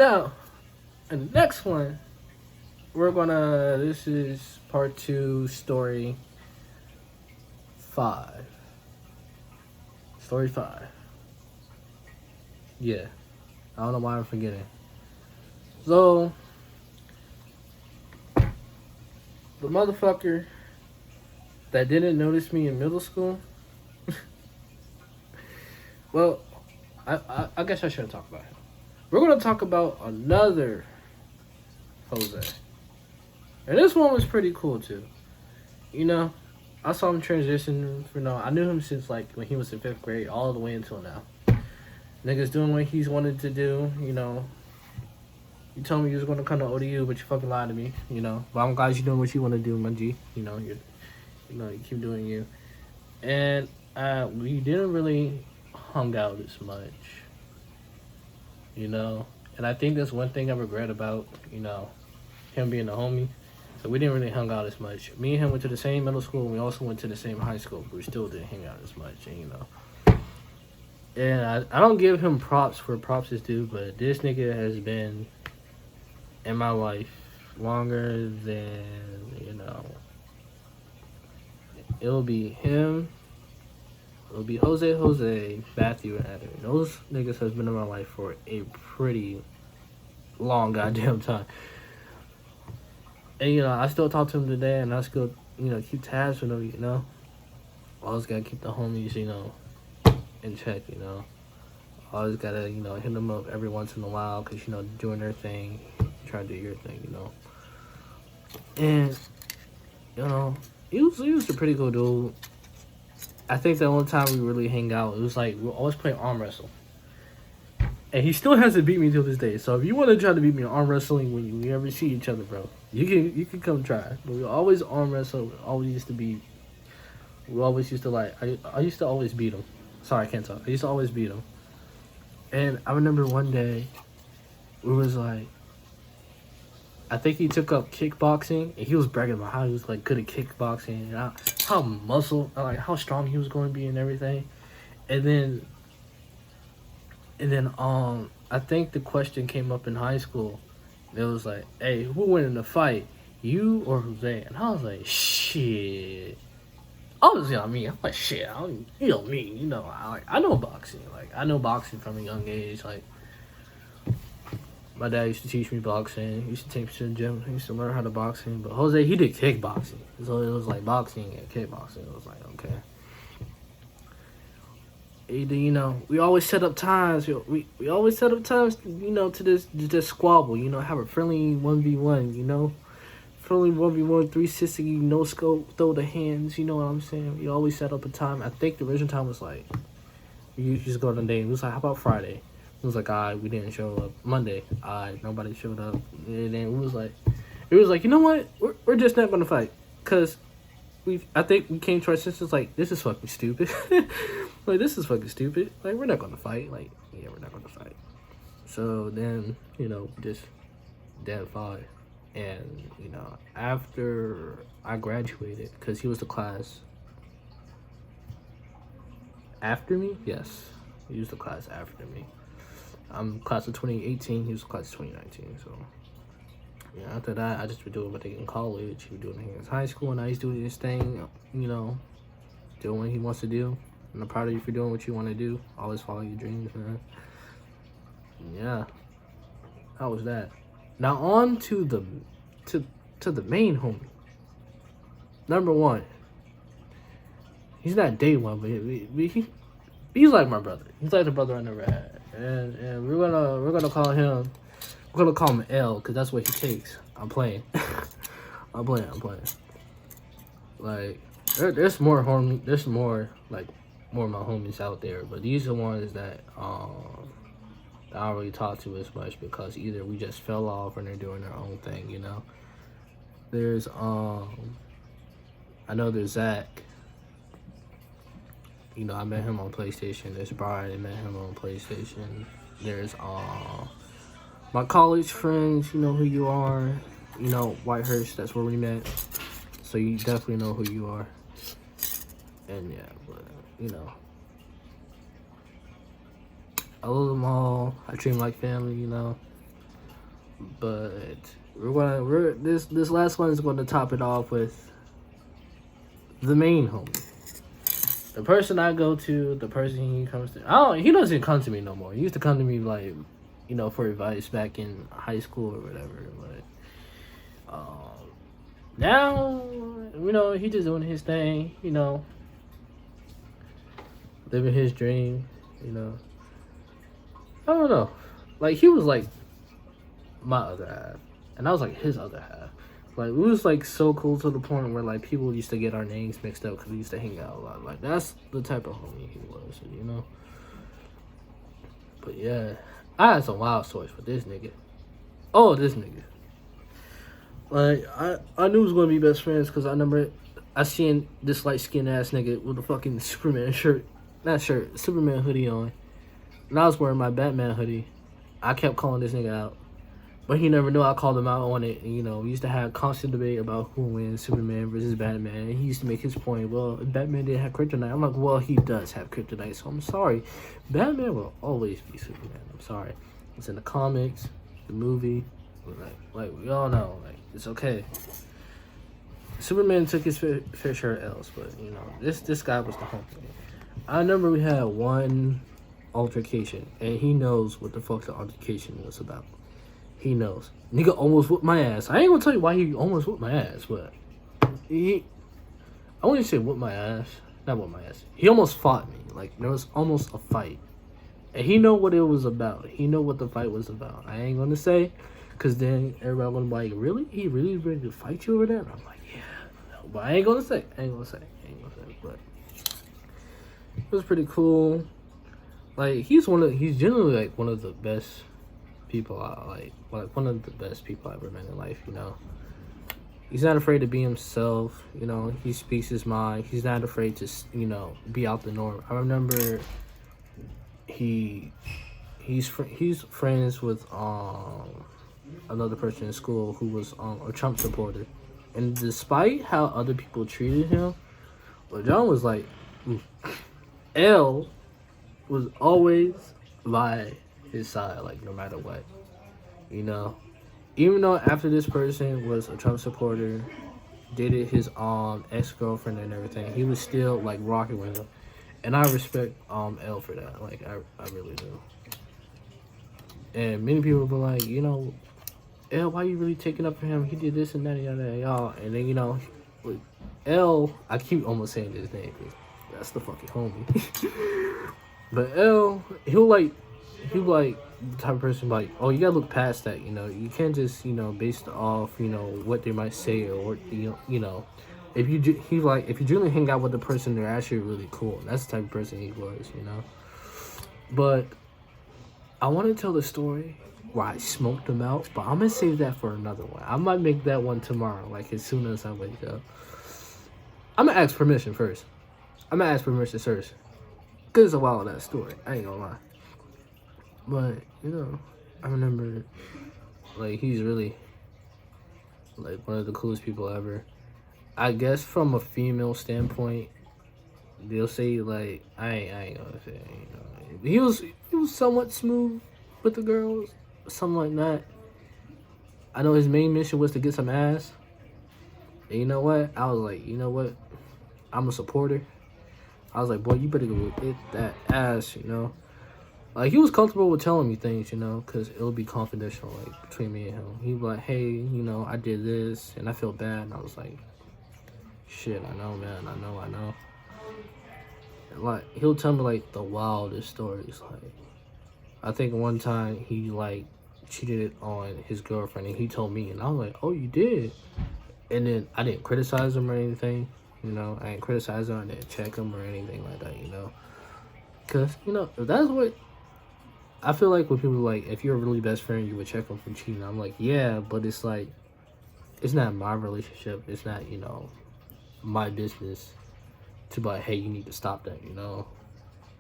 Now, in the next one, this is part 2, story 5. Story 5. Yeah, I don't know why I'm forgetting. So, the motherfucker that didn't notice me in middle school, well, I guess I shouldn't talk about him. We're going to talk about another Jose. And this one was pretty cool, too. You know, I saw him transition. I knew him since, like, when he was in 5th grade all the way until now. Niggas doing what he's wanted to do, you know. You told me you was going to come to ODU, but you fucking lied to me, you know. But I'm glad you're doing what you want to do, my G. You know, you keep doing you. And we didn't really hung out as much, you know. And I think that's one thing I regret about, you know, him being a homie. So we didn't really hang out as much. Me and him went to the same middle school, and we also went to the same high school, but we still didn't hang out as much, and, you know. And I don't give him props for props is due, but this nigga has been in my life longer than, you know. It'll be him, it'll be Jose, Matthew, and Adam. Those niggas has been in my life for a pretty long goddamn time. And, you know, I still talk to him today, and I still, you know, keep tabs with him, you know. Always gotta keep the homies, you know, in check, you know. Always gotta, you know, hit them up every once in a while, because, you know, doing their thing, try to do your thing, you know. And, you know, he was a pretty cool dude. I think the only time we really hang out, it was like, we always play arm wrestle. And he still hasn't beat me till this day. So if you want to try to beat me in arm wrestling when you ever see each other, bro, you can come try. But we always arm wrestle. We always used to like, I used to always beat him. Sorry, I can't talk. I used to always beat him. And I remember one day, it was like, I think he took up kickboxing, and he was bragging about how he was like good at kickboxing, and how strong he was going to be and everything. And then I think the question came up in high school. It was like, hey, who win in the fight, you or Jose? And I was like, shit. Obviously, I'm like, shit. You know me. You know, I know boxing. Like, I know boxing from a young age. Like, my dad used to teach me boxing. He used to take me to the gym. He used to learn how to boxing. But Jose, he did kickboxing. So it was like boxing and kickboxing. It was like, okay. You know, we always set up times. We always set up times, you know, to this squabble. You know, have a friendly 1v1. You know, friendly 1v1, 360, no scope, throw the hands. You know what I'm saying? We always set up a time. I think the original time was like, we just go on a day. It was like, how about Friday? It was like, we didn't show up. Monday, nobody showed up. And then it was like, you know what? We're just not gonna fight, cause I think we came to our senses like, this is fucking stupid. Like, this is fucking stupid. Like, we're not gonna fight. Like, yeah, we're not gonna fight. So then, you know, just dead fought. And, you know, after I graduated, because he was the class after me. Yes, he was the class after me. I'm class of 2018. He was class of 2019. So, yeah, after that, I just been doing what they in college. He was doing it in high school, and now he's doing his thing, you know, doing what he wants to do. And I'm proud of you for doing what you want to do. Always follow your dreams, man. Yeah, how was that? Now on to the main homie. Number one. He's not day one, but he's like my brother. He's like the brother I never had. And we're gonna call him L, because that's what he takes. I'm playing. I'm playing. Like, there's more of my homies out there, but these are the ones that I don't really talk to as much, because either we just fell off or they're doing their own thing, you know. There's I know there's Zach. You know, I met him on PlayStation. There's Brian, I met him on PlayStation. There's my college friends, you know who you are. You know, Whitehurst, that's where we met. So you definitely know who you are. And yeah, but, you know, I love them all. I treat them like family, you know. But this last one is going to top it off with the main homie. The person I go to, the person he comes to. He doesn't come to me no more. He used to come to me like, for advice back in high school or whatever. But now, he just doing his thing. Living his dream. I don't know. Like, he was like my other half, and I was like his other half. Like, we was like so cool to the point where like people used to get our names mixed up because we used to hang out a lot. Like, that's the type of homie he was, But yeah, I had some wild stories for this nigga. Oh, this nigga. Like, I knew it was gonna be best friends because I remember I seen this light skinned ass nigga with a fucking Superman Superman hoodie on, and I was wearing my Batman hoodie. I kept calling this nigga out. But he never knew I called him out on it. And, we used to have constant debate about who wins, Superman versus Batman. And he used to make his point, well, Batman didn't have kryptonite. I'm like, well, he does have kryptonite, so I'm sorry. Batman will always be Superman. I'm sorry. It's in the comics, the movie. Like we all know. Like, it's okay. Superman took his fair share of L's, but, this guy was the homie. I remember we had one altercation, and he knows what the fuck the altercation was about. He knows. Nigga almost whooped my ass. I ain't gonna tell you why he almost whooped my ass, but I wouldn't say whooped my ass. Not whooped my ass. He almost fought me. Like, there was almost a fight. And he know what it was about. He know what the fight was about. I ain't gonna say, because then everybody gonna be like, really? He really ready to fight you over that? And I'm like, yeah. No, but I ain't gonna say. But it was pretty cool. Like, he's generally like one of the best people I like one of the best people I ever met in life. He's not afraid to be himself. He speaks his mind. He's not afraid to be out the norm. I remember he's friends with another person in school who was a Trump supporter, and despite how other people treated him, John was like, L was always by his side, like, no matter what. Even though after this person was a Trump supporter, dated his ex-girlfriend and everything, he was still like rocking with him. And I respect L for that. Like, I really do. And many people were like, L, why you really taking up for him? He did this and that, y'all. And then, L, I keep almost saying his name because that's the fucking homie. But L, he'll be like the type of person like, oh, you gotta look past that, you can't just, based off, what they might say or, if you generally hang out with the person, they're actually really cool. That's the type of person he was, But I want to tell the story where I smoked him out, but I'm gonna save that for another one. I might make that one tomorrow, like as soon as I wake up. I'm gonna ask permission first. Cause it's a wild ass story. I ain't gonna lie. But, I remember, like, he's really, like, one of the coolest people ever. I guess from a female standpoint, they'll say, like, I ain't gonna say, He was somewhat smooth with the girls, something like that. I know his main mission was to get some ass. And you know what? I was like, I'm a supporter. I was like, boy, you better go get that ass, Like, he was comfortable with telling me things, because it'll be confidential, like, between me and him. He'd be like, hey, I did this, and I feel bad. And I was like, shit, I know, man, I know. And, like, he'll tell me, like, the wildest stories. Like, I think one time he, like, cheated on his girlfriend, and he told me, and I was like, oh, you did? And then I didn't criticize him or anything, I didn't criticize him, I didn't check him or anything like that, Because, if that's what... I feel like when people like, if you're a really best friend, you would check them for cheating. I'm like, yeah, but it's like, it's not my relationship. It's not, my business to be like, hey, you need to stop that,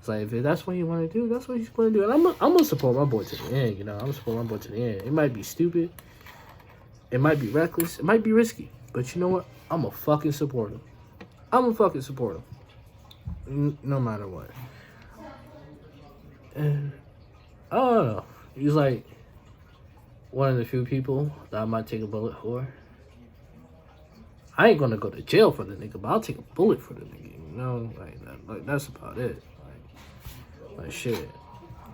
It's like, if that's what you want to do, that's what you're going to do. And I'm going to support my boy to the end, I'm going to support my boy to the end. It might be stupid. It might be reckless. It might be risky. But you know what? I'm going to fucking support him. No matter what. And... I don't know. He's like, one of the few people that I might take a bullet for. I ain't gonna go to jail for the nigga, but I'll take a bullet for the nigga. You know, like that's about it. Like shit.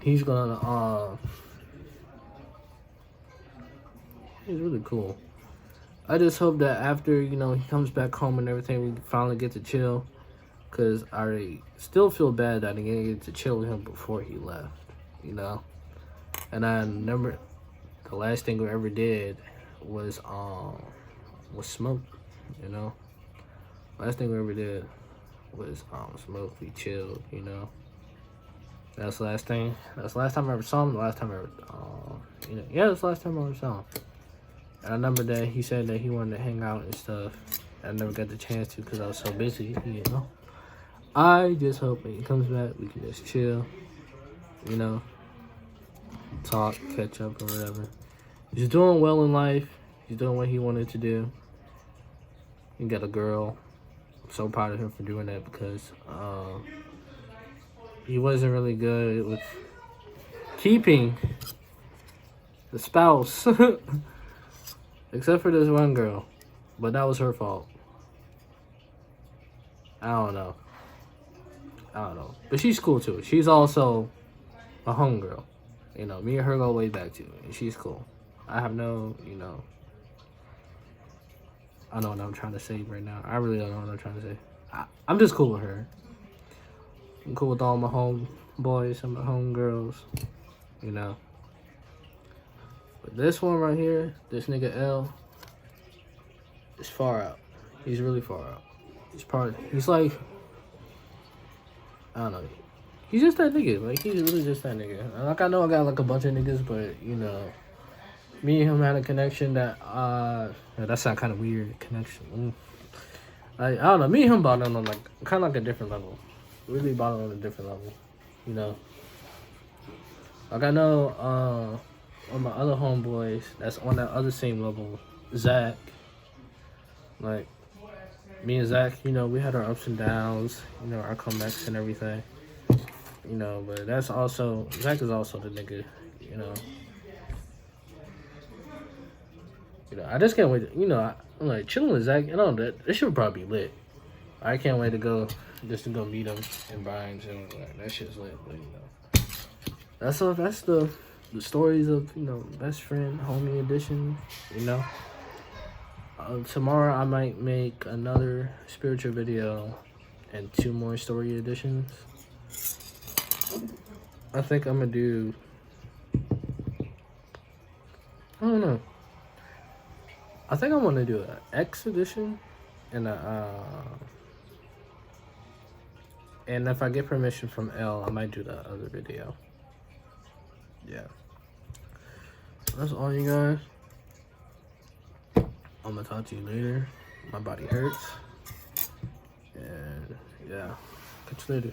He's gonna he's really cool. I just hope that after, you know, he comes back home and everything, we finally get to chill. Cause I still feel bad that I didn't get to chill with him before he left, you know. And I remember the last thing we ever did was smoke, you know. Last thing we ever did was smoke. We chilled, you know. That's the last thing. That's the last time I ever saw him. The last time I ever, you know, yeah, that's the last time I ever saw him. And I remember that he said that he wanted to hang out and stuff. I never got the chance to because I was so busy, you know. I just hope when he comes back, we can just chill, you know, talk, catch up, or whatever. He's doing well in life. He's doing what he wanted to do. He got a girl. I'm so proud of him for doing that because he wasn't really good with keeping the spouse, except for this one girl. But that was her fault. I don't know. But she's cool too. She's also a homegirl. You know, me and her go way back too. And she's cool. I have no, you know, I don't know what I'm trying to say right now. I really don't know what I'm trying to say. I'm just cool with her. I'm cool with all my homeboys and my homegirls, you know. But this one right here, this nigga L, is far out. He's really far out. He's like, I don't know. He's just that nigga. Like, he's really just that nigga. Like, I know I got, like, a bunch of niggas, but, you know, me and him had a connection that, that sound kind of weird, connection. Like, I don't know. Me and him bonded on, like, kind of like a different level. Really bonded on a different level, you know. Like, I know, on my other homeboys, that's on that other same level, Zach. Like, me and Zach, you know, we had our ups and downs, you know, our comebacks and everything, you know, but that's also, Zach is also the nigga, you know. You know, I just can't wait to, you know, I'm like, chilling with Zach, you know, that should probably be lit. I can't wait to go meet him and Brian's, and like, that shit's lit, but, you know. That's the stories of, you know, best friend, homie edition, you know. Tomorrow I might make another spiritual video and 2 more story editions. I think I'm gonna do, I don't know. I think I'm gonna do an X edition and and if I get permission from L, I might do the other video. Yeah. That's all, you guys. I'm gonna talk to you later. My body hurts. And yeah, catch you later.